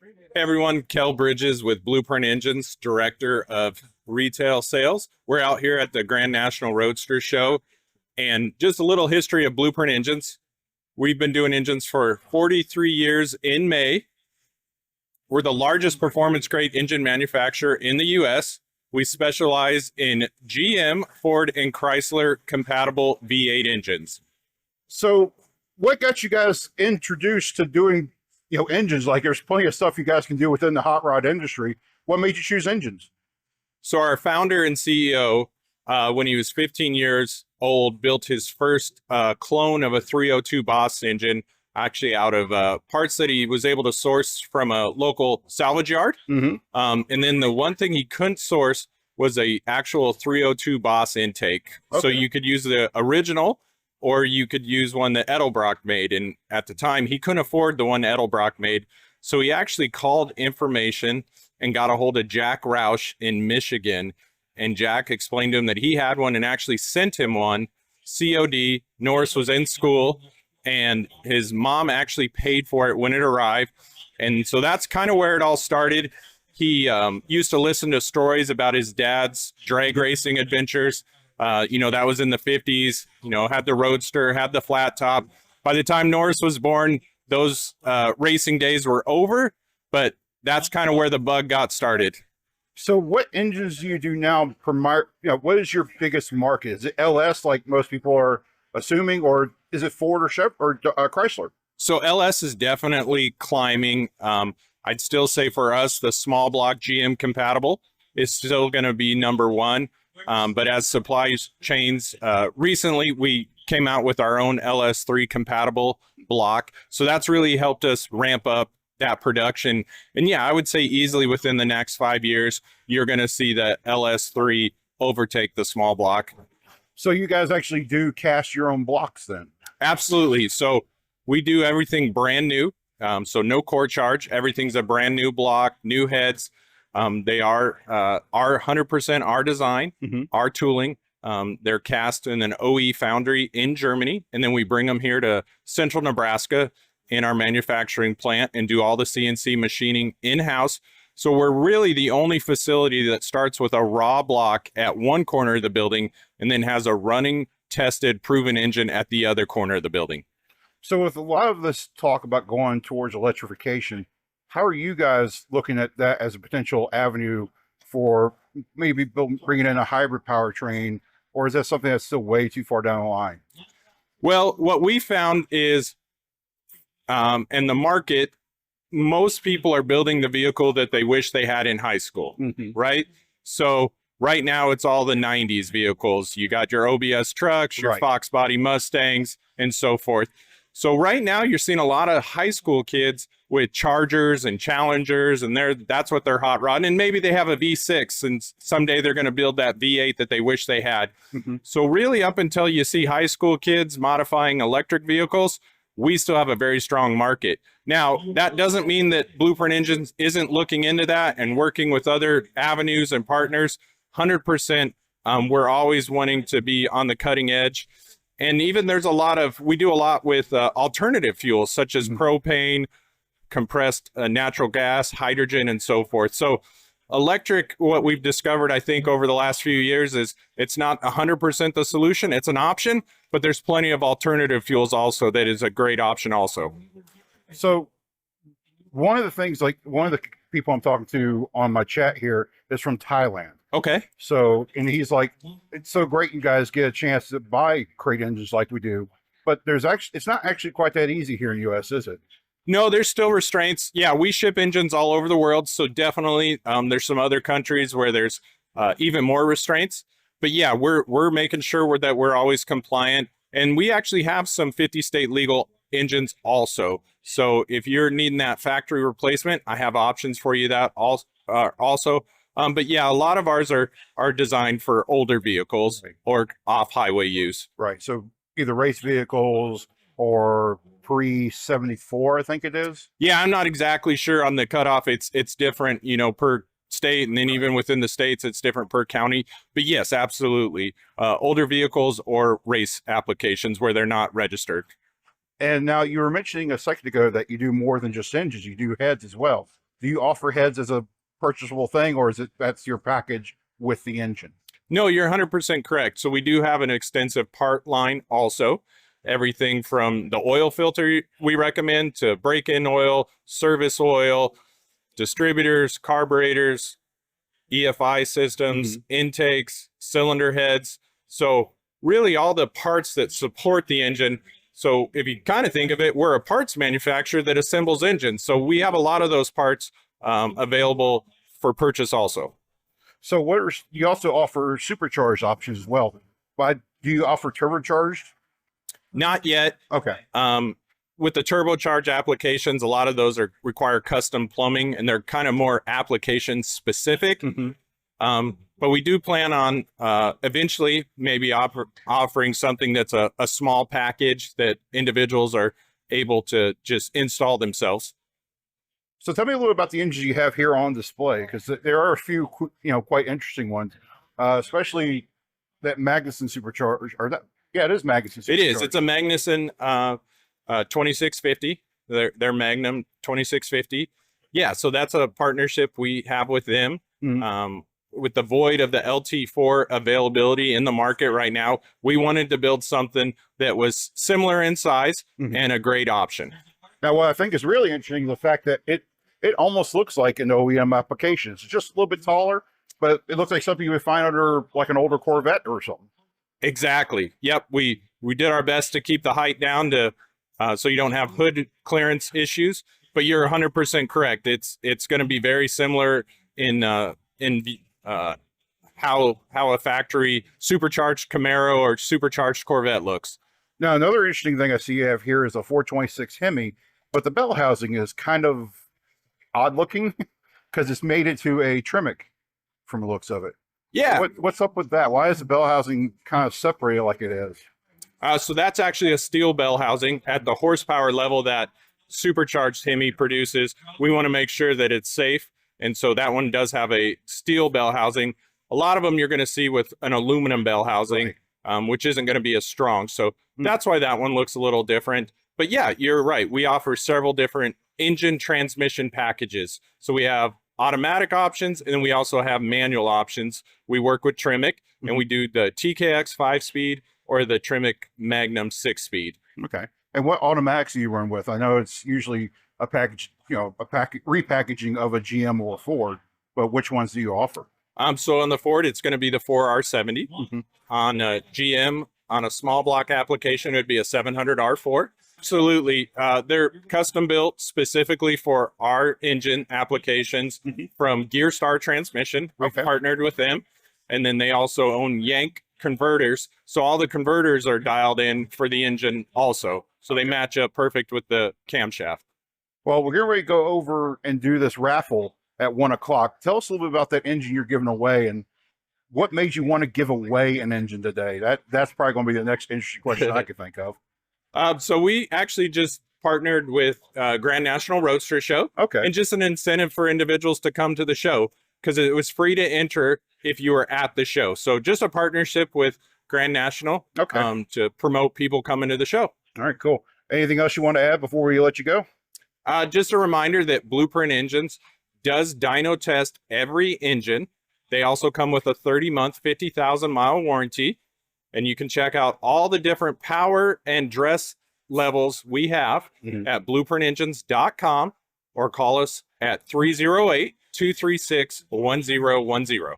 Hey everyone, Kell Bridges with Blueprint Engines, Director of Retail Sales. We're out here at the Grand National Roadster Show, and just a little history of Blueprint Engines. We've been doing engines for 43 years in May. We're the largest performance grade engine manufacturer in the US. We specialize in GM, Ford, and Chrysler compatible V8 engines. So what got you guys introduced to doing, engines? Like there's plenty of stuff you guys can do within the hot rod industry. What made you choose engines? So our founder and CEO, when he was 15 years old, built his first clone of a 302 Boss engine, actually out of parts that he was able to source from a local salvage yard. And then the one thing he couldn't source was a actual 302 Boss intake. Okay. So you could use the original, or you could use one that Edelbrock made. And at the time, he couldn't afford the one Edelbrock made. So he actually called information and got a hold of Jack Roush in Michigan. And Jack explained to him that he had one and actually sent him one. COD, Norris was in school, and his mom actually paid for it when it arrived. And so that's kind of where it all started. He used to listen to stories about his dad's drag racing adventures. That was in the 50s, had the Roadster, had the flat top. By the time Norris was born, those racing days were over, but that's kind of where the bug got started. So what engines do you do now? What is your biggest market? Is it LS like most people are assuming, or is it Ford or Chevy or Chrysler? So LS is definitely climbing. I'd still say for us, the small block GM compatible is still going to be number one. But as supply chains, recently we came out with our own LS3 compatible block. So that's really helped us ramp up that production. And yeah, I would say easily within the next 5 years, you're going to see the LS3 overtake the small block. So you guys actually do cast your own blocks then? Absolutely. So we do everything brand new. So no core charge. Everything's a brand new block, new heads. They are our 100% our design, our tooling. They're cast in an OE foundry in Germany, and then we bring them here to central Nebraska in our manufacturing plant and do all the CNC machining in-house. So we're really the only facility that starts with a raw block at one corner of the building and then has a running, tested, proven engine at the other corner of the building. So with a lot of this talk about going towards electrification, how are you guys looking at that as a potential avenue for maybe bringing in a hybrid powertrain, or is that something that's still way too far down the line? Well, what we found is, in the market, most people are building the vehicle that they wish they had in high school, right? So right now it's all the 90s vehicles. You got your OBS trucks, your Fox body Mustangs, and so forth. So right now you're seeing a lot of high school kids with Chargers and Challengers, and that's what they're hot rodding. And maybe they have a V6, and someday they're going to build that V8 that they wish they had. So really, up until you see high school kids modifying electric vehicles, we still have a very strong market. Now, that doesn't mean that Blueprint Engines isn't looking into that and working with other avenues and partners. 100%, we're always wanting to be on the cutting edge. And even we do a lot with alternative fuels, such as propane, compressed natural gas, hydrogen, and so forth. So electric, what we've discovered, I think, over the last few years is it's not 100% the solution. It's an option, but there's plenty of alternative fuels also that is a great option also. So one of the things, like one of the people I'm talking to on my chat here is from Thailand. Okay. So, and he's like, it's so great you guys get a chance to buy crate engines like we do, but it's not actually quite that easy here in the US, is it? No, there's still restraints. Yeah, we ship engines all over the world. So definitely there's some other countries where there's even more restraints. But yeah, we're making sure that we're always compliant. And we actually have some 50 state legal engines also. So if you're needing that factory replacement, I have options for you that also. But yeah, a lot of ours are designed for older vehicles or off-highway use. Right. So either race vehicles or pre-74, I think it is. Yeah, I'm not exactly sure on the cutoff. It's different, per state, and then even within the states, it's different per county. But yes, absolutely. Older vehicles or race applications where they're not registered. And now you were mentioning a second ago that you do more than just engines, you do heads as well. do you offer heads as a purchasable thing, or is it that's your package with the engine? No, you're 100% correct. So we do have an extensive part line also. Everything from the oil filter we recommend to break-in oil, service oil, distributors, carburetors, EFI systems, intakes, cylinder heads. So really all the parts that support the engine. So if you kind of think of it, we're a parts manufacturer that assembles engines. So we have a lot of those parts available for purchase also. So you also offer supercharged options as well. But do you offer turbocharged? Not yet. Okay. With the turbocharged applications, a lot of those require custom plumbing, and they're kind of more application specific. But we do plan on eventually maybe offering something that's a small package that individuals are able to just install themselves. So tell me a little about the engines you have here on display, because there are a few, quite interesting ones, especially that Magnuson supercharged, or that, yeah, it is Magnuson supercharged. It is. It's a Magnuson 2650, their Magnum 2650. Yeah, so that's a partnership we have with them. With the void of the LT4 availability in the market right now, we wanted to build something that was similar in size and a great option. Now, what I think is really interesting is the fact that it almost looks like an OEM application. It's just a little bit taller, but it looks like something you would find under like an older Corvette or something. Exactly. Yep. We did our best to keep the height down to so you don't have hood clearance issues. But you're 100% correct. It's going to be very similar in how a factory supercharged Camaro or supercharged Corvette looks. Now, another interesting thing I see you have here is a 426 Hemi, but the bell housing is kind of odd looking because it's made into a Tremec from the looks of it. Yeah. What's up with that? Why is the bell housing kind of separated like it is? So that's actually a steel bell housing at the horsepower level that supercharged Hemi produces. We want to make sure that it's safe. And so that one does have a steel bell housing. A lot of them you're going to see with an aluminum bell housing, which isn't going to be as strong. So that's why that one looks a little different. But yeah, you're right. We offer several different engine transmission packages. So we have automatic options, and then we also have manual options. We work with Tremec, and we do the TKX 5-speed or the Tremec Magnum 6-speed. Okay. And what automatics do you run with? I know it's usually a package, repackaging of a GM or a Ford, but which ones do you offer? So on the Ford, it's going to be the 4R70. On GM, on a small block application, it would be a 700R4. Absolutely. They're custom built specifically for our engine applications from Gearstar Transmission. We've partnered with them. And then they also own Yank converters. So all the converters are dialed in for the engine also. So they match up perfect with the camshaft. Well, we're getting ready to go over and do this raffle at 1 o'clock. Tell us a little bit about that engine you're giving away and what made you want to give away an engine today? That's probably going to be the next interesting question I could think of. So we actually just partnered with Grand National Roadster Show. Okay. And just an incentive for individuals to come to the show because it was free to enter if you were at the show. So just a partnership with Grand National to promote people coming to the show. All right, cool. Anything else you want to add before we let you go? Just a reminder that Blueprint Engines does dyno test every engine. They also come with a 30-month, 50,000-mile warranty. And you can check out all the different power and dress levels we have at blueprintengines.com or call us at 308-236-1010.